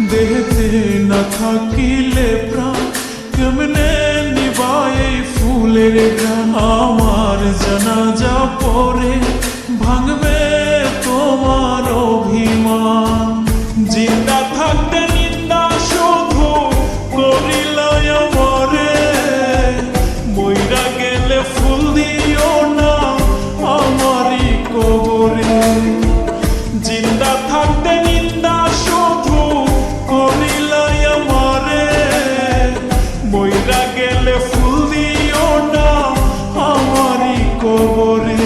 দেহতে না থাকিলে প্রাণ কেমনে নিবায় ফুলের গ্রাম। আমার জানাজা পরে ভাঙবে তোমার অভিমান। জিন্দা থাকতে নিন্দা শুধু করিলে আমারে, মইরা গেলে ফুল দিও না আমারই কবরে। জিন্দা থাকতে নিন্দা শুধু করিলে আমারে, মইরা গেলে ফুল দিও না আমারই কবরে।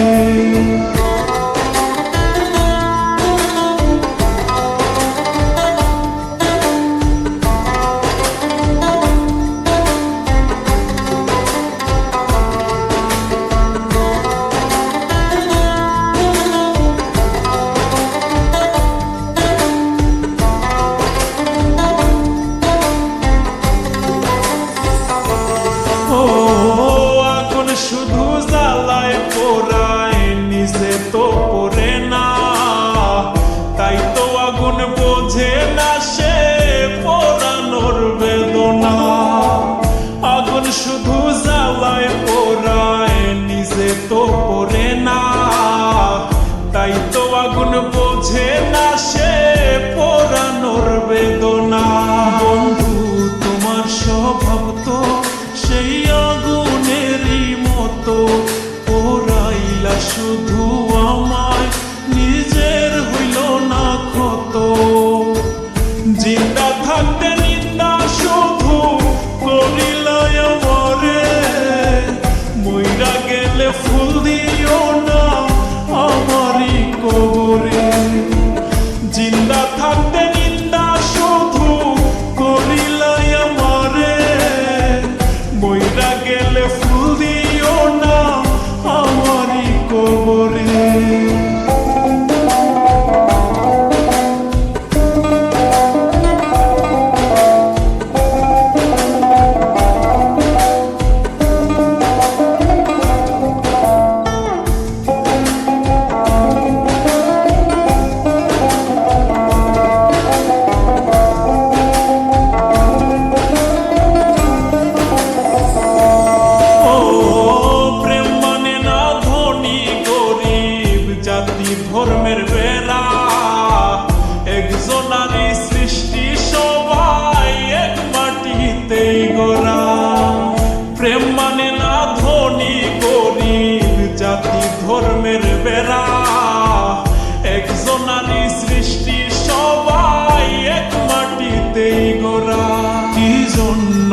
শুধু জ্বালায় পোড়ায় নিজে তো পড়ে না, তাই তো আগুন বোঝে না সে পোড়ানোর বেদনা। আগুন শুধু জ্বালায় পোড়ায় নিজে তো পড়ে না, তাই তো আগুন বোঝে না সে পোড়ানোর বেদনা। বন্ধু তোমার স্বভাব তো সেই আগুনেরই মতো, পোড়াইলা শুধু আমায় নিজের হইল না ক্ষত। জিন্দা থাকতে নিন্দা শুধু করিলা আমারে, মইরা গেলে ফুল দিও না আমারই কবরে। জিন্দা থাকতে নিন্দা শুধু করিলা আমারে, মইরা গেলে ফুল দিও না আমারই কবরে। ধর্মের বেড়া একজনারই সৃষ্টি, সবাই এক মাটিতেই গড়া। প্রেম মানে না ধনী গরিব জাতি ধর্মের বেড়া, একজনারই সৃষ্টি সবাই এক মাটিতেই গড়া। কি জন্য